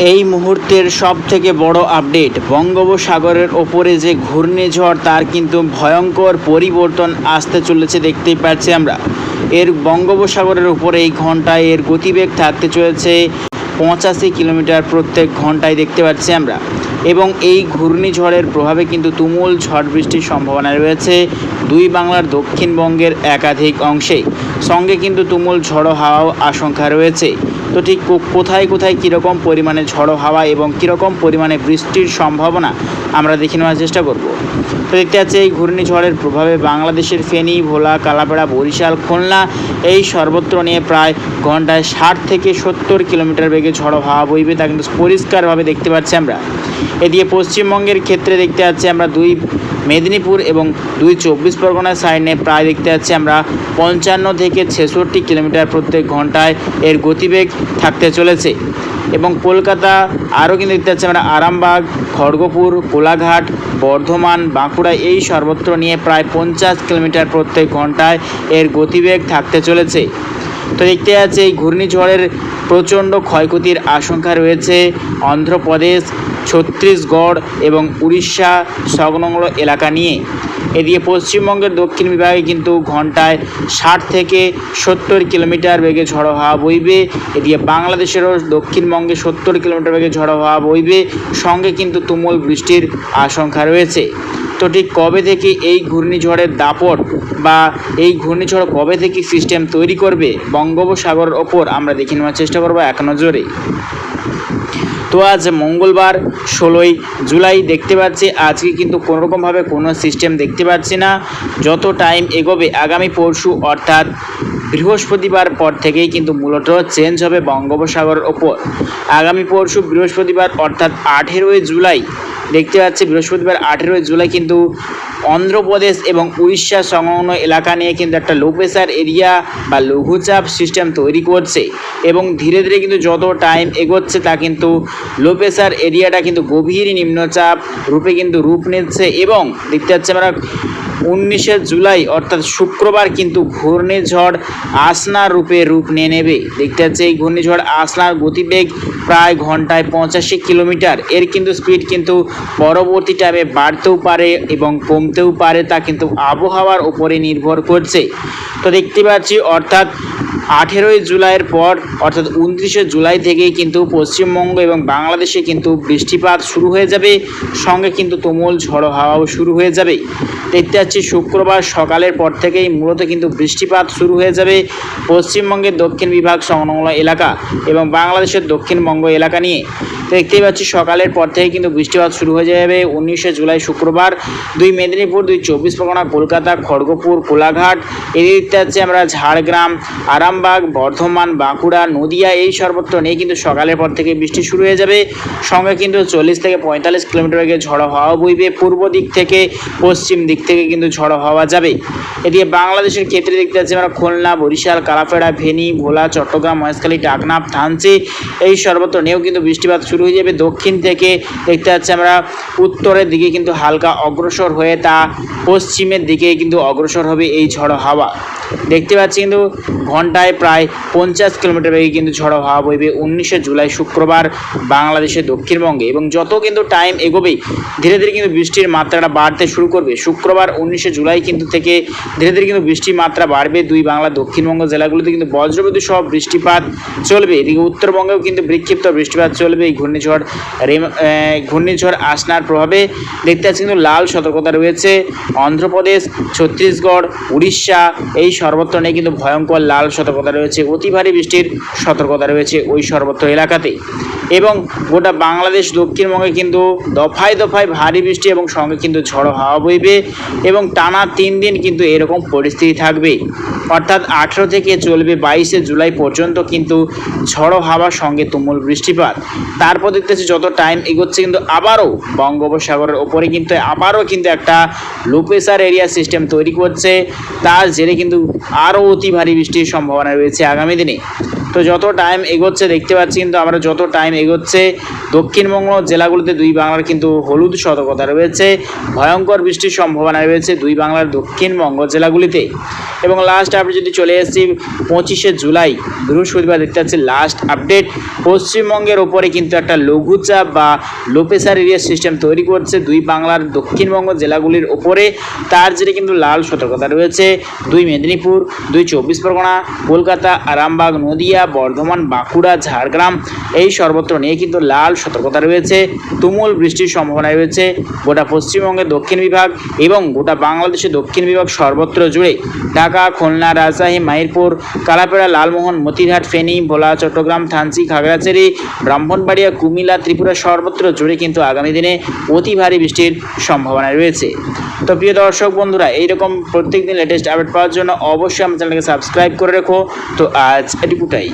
এই মুহূর্তের সবথেকে বড় আপডেট, বঙ্গোপসাগরের ওপরে যে ঘূর্ণিঝড় তার কিন্তু ভয়ঙ্কর পরিবর্তন আসতে চলেছে। দেখতেই পাচ্ছি আমরা এর বঙ্গোপসাগরের উপরে এই ঘন্টায় এর গতিবেগ থাকতে চলেছে 85 কিলোমিটার প্রত্যেক ঘন্টায় দেখতে পাচ্ছি আমরা। এবং এই ঘূর্ণিঝড়ের প্রভাবে কিন্তু তুমুল ঝড় বৃষ্টির সম্ভাবনা রয়েছে দুই বাংলার দক্ষিণবঙ্গের একাধিক অংশে, সঙ্গে কিন্তু তুমুল ঝড়ো হাওয়াও আশঙ্কা রয়েছে। তো ঠিক কোথায় কোথায় কীরকম পরিমাণে ঝড়ো হাওয়া এবং কীরকম পরিমাণে বৃষ্টির সম্ভাবনা আমরা দেখে নেওয়ার চেষ্টা করব। তো দেখতে পাচ্ছি এই ঘূর্ণিঝড়ের প্রভাবে বাংলাদেশের ফেনী, ভোলা, কালাপাড়া, বরিশাল, খুলনা এই সর্বত্র নিয়ে প্রায় ঘন্টায় 60 থেকে 70 কিলোমিটার বেগে ঝড়ো হাওয়া বইবে, তা কিন্তু পরিষ্কারভাবে দেখতে পাচ্ছি আমরা। এদিকে পশ্চিমবঙ্গের ক্ষেত্রে দেখতে পাচ্ছি আমরা দুই মেদিনীপুর এবং দুই 24 পরগনার সাইডে প্রায় দেখতে পাচ্ছি আমরা 55 থেকে 66 কিলোমিটার প্রত্যেক ঘন্টায় এর গতিবেগ থাকতে চলেছে। এবং কলকাতা আরও কিন্তু দেখতে পাচ্ছি আমরা আরামবাগ, খড়গপুর, কোলাঘাট, বর্ধমান, বাঁকুড়া এই সর্বত্র নিয়ে প্রায় 50 কিলোমিটার প্রত্যেক ঘন্টায় এর গতিবেগ থাকতে চলেছে। তো দেখতে পাচ্ছি এই ঘূর্ণিঝড়ের প্রচণ্ড ক্ষয়ক্ষতির আশঙ্কা রয়েছে অন্ধ্রপ্রদেশ, ছত্তিশগড় এবং উড়িষ্যা সংলগ্ন এলাকা নিয়ে। এদিকে পশ্চিমবঙ্গের দক্ষিণ বিভাগে কিন্তু ঘন্টায় 60 থেকে 70 কিলোমিটার বেগে ঝড়ো হাওয়া বইবে। এদিকে বাংলাদেশেরও দক্ষিণবঙ্গে 70 কিলোমিটার বেগে ঝড়ো হাওয়া বইবে, সঙ্গে কিন্তু তুমুল বৃষ্টির আশঙ্কা রয়েছে। তো ঠিক কবে থেকে এই ঘূর্ণিঝড়ের দাপট বা এই ঘূর্ণিঝড় কবে থেকে সিস্টেম তৈরি করবে বঙ্গোপসাগরের ওপর আমরা দেখে নেওয়ার চেষ্টা করবো এক নজরে। তো আজ মঙ্গলবার 16 জুলাই দেখতে পাচ্ছি আজকে কিন্তু কোনোরকমভাবে কোনো সিস্টেম দেখতে পাচ্ছি না। যত টাইম এগোবে আগামী পরশু অর্থাৎ বৃহস্পতিবার পর থেকেই কিন্তু মূলত চেঞ্জ হবে বঙ্গোপসাগরের ওপর। আগামী পরশু বৃহস্পতিবার অর্থাৎ 18 জুলাই দেখতে পাচ্ছি বৃহস্পতিবার 18 জুলাই কিন্তু অন্ধ্রপ্রদেশ এবং উড়িষ্যা সংলগ্ন এলাকা নিয়ে কিন্তু একটা লো প্রেশার এরিয়া বা লঘুচাপ সিস্টেম তৈরি করছে। এবং ধীরে ধীরে কিন্তু যত টাইম এগোচ্ছে তা কিন্তু লো প্রেশার এরিয়াটা কিন্তু গভীর নিম্নচাপ রূপে কিন্তু রূপ নিচ্ছে। এবং দেখতে পাচ্ছি আমরা 19 জুলাই অর্থাৎ শুক্রবার কিন্তু ঘূর্ণিঝড় আসনার রূপে রূপ নিয়ে নেবে। দেখতে পাচ্ছি এই ঘূর্ণিঝড় আসনার গতিবেগ প্রায় ঘন্টায় 85 কিলোমিটার। এর কিন্তু স্পিড কিন্তু পরবর্তী টাইমে বাড়তেও পারে এবং কমতেও পারে, তা কিন্তু আবহাওয়ার উপরে নির্ভর করছে। তো দেখতে পাচ্ছি অর্থাৎ 18 জুলাইয়ের পর অর্থাৎ 29 জুলাই থেকেই কিন্তু পশ্চিমবঙ্গ এবং বাংলাদেশে কিন্তু বৃষ্টিপাত শুরু হয়ে যাবে, সঙ্গে কিন্তু তুমুল ঝড়ো হাওয়াও শুরু হয়ে যাবে। দেখতে পাচ্ছি শুক্রবার সকালের পর থেকেই মূলত কিন্তু বৃষ্টিপাত শুরু হয়ে যাবে পশ্চিমবঙ্গের দক্ষিণ বিভাগ সংলগ্ন এলাকা এবং বাংলাদেশের দক্ষিণবঙ্গ এলাকা নিয়ে। দেখতেই পাচ্ছি সকালের পর থেকে কিন্তু বৃষ্টিপাত শুরু হয়ে যাবে 19 জুলাই শুক্রবার। দুই মেদিনীপুর, দুই 24 পরগনা, কলকাতা, খড়গপুর, কোলাঘাট, এদিকে দেখতে পাচ্ছি আমরা ঝাড়গ্রাম, আরামবাগ, বর্ধমান, বাঁকুড়া, নদিয়া এই সর্বত্র নিয়ে কিন্তু সকালের পর থেকে বৃষ্টি শুরু হয়ে যাবে, সঙ্গে কিন্তু 40 থেকে 45 কিলোমিটার বেগে ঝড়ো হাওয়া বইবে। পূর্ব দিক থেকে পশ্চিম দিক থেকে কিন্তু ঝড়ো হাওয়া যাবে। এদিকে বাংলাদেশের ক্ষেত্রে দেখতে পাচ্ছি আমরা খুলনা, বরিশাল, কালাপাড়া, ফেনী, ভোলা, চট্টগ্রাম, মহেশখালী, টাকনাফ, থানচি এই সর্বত্র নিয়েও কিন্তু বৃষ্টিপাত শুরু হয়ে যাবে। দক্ষিণ থেকে দেখতে পাচ্ছি আমরা উত্তরের দিকে কিন্তু হালকা অগ্রসর হয়ে তা পশ্চিমের দিকে কিন্তু অগ্রসর হবে এই ঝড়ো হাওয়া। দেখতে পাচ্ছি কিন্তু ঘন্টায় প্রায় 50 কিলোমিটার বেগে কিন্তু ঝড়ো হাওয়া বইবে 19 জুলাই শুক্রবার বাংলাদেশের দক্ষিণবঙ্গে। এবং যত কিন্তু টাইম এগোবে ধীরে ধীরে কিন্তু বৃষ্টির মাত্রাটা বাড়তে শুরু করবে। শুক্রবার 19 জুলাই কিন্তু থেকে ধীরে ধীরে কিন্তু বৃষ্টির মাত্রা বাড়বে। দুই বাংলা দক্ষিণবঙ্গ জেলাগুলোতে কিন্তু বজ্রবিদ্যুৎ সহ বৃষ্টিপাত চলবে। এদিকে উত্তরবঙ্গেও কিন্তু বিক্ষিপ্ত বৃষ্টিপাত চলবে এই ঘূর্ণিঝড় আসনার প্রভাবে। দেখতে পাচ্ছি কিন্তু লাল সতর্কতা রয়েছে অন্ধ্রপ্রদেশ, ছত্তিশগড়, উড়িষ্যা এই সর্বত্র নিয়ে কিন্তু ভয়ঙ্কর লাল সতর্কতা রয়েছে। অতি ভারী বৃষ্টির সতর্কতা রয়েছে ওই সর্বত্র এলাকাতে। এবং গোটা বাংলাদেশ দক্ষিণবঙ্গে কিন্তু দফায় দফায় ভারী বৃষ্টি এবং সঙ্গে কিন্তু ঝড়ো হাওয়া বইবে এবং টানা 3 দিন কিন্তু এরকম পরিস্থিতি থাকবে। অর্থাৎ 18 থেকে চলবে 22 জুলাই পর্যন্ত কিন্তু ঝড়ো হাওয়ার সঙ্গে তুমুল বৃষ্টিপাত। তারপর দেখতেছি যত টাইম এগোচ্ছে কিন্তু আবারও বঙ্গোপসাগরের ওপরে কিন্তু আবারও কিন্তু একটা লো প্রেশার এরিয়া সিস্টেম তৈরি করছে, তার জেরে কিন্তু আরও অতি ভারী বৃষ্টির সম্ভাবনা রয়েছে আগামী দিনে। তো যত টাইম এগোচ্ছে দেখতে পাচ্ছি কিন্তু আমরা যত টাইম এগোচ্ছে দক্ষিণবঙ্গ জেলাগুলিতে দুই বাংলার কিন্তু হলুদ সতর্কতা রয়েছে, ভয়ঙ্কর বৃষ্টির সম্ভাবনা রয়েছে দুই বাংলার দক্ষিণবঙ্গ জেলাগুলিতে। এবং লাস্ট আপডেট যদি চলে এসেছি 25শে জুলাই বৃহস্পতিবার দেখতে পাচ্ছি লাস্ট আপডেট, পশ্চিমবঙ্গের ওপরে কিন্তু একটা লঘুচাপ বা লো প্রেসার এরিয়া সিস্টেম তৈরি করছে দুই বাংলার দক্ষিণবঙ্গ জেলাগুলির ওপরে। তার জেরে কিন্তু লাল সতর্কতা রয়েছে দুই মেদিনীপুর, দুই 24 পরগনা, কলকাতা, আরামবাগ, নদিয়া, বর্ধমান, বাঁকুড়া, ঝাড়গ্রাম এই সর্বত্র নিয়ে কিন্তু লাল সতর্কতা রয়েছে। তুমুল বৃষ্টির সম্ভাবনা রয়েছে গোটা পশ্চিমবঙ্গের দক্ষিণ বিভাগ এবং গোটা বাংলাদেশের দক্ষিণ বিভাগ সর্বত্র জুড়ে। ঢাকা, খুলনা, রাজশাহী, মাইরপুর, কালাপাড়া, লালমোহন, মতিরহাট, ফেনী, ভোলা, চট্টগ্রাম, থানচি, খাগড়াছড়ি, ব্রাহ্মণবাড়িয়া, কুমিল্লা, ত্রিপুরা সর্বত্র জুড়ে কিন্তু আগামী দিনে অতি ভারী বৃষ্টির সম্ভাবনা রয়েছে। তো প্রিয় দর্শক বন্ধুরা, এইরকম প্রত্যেকদিন লেটেস্ট আপডেট পাওয়ার জন্য অবশ্যই আমার চ্যানেলকে সাবস্ক্রাইব করে রেখো। তো আজ এটুকুটাই।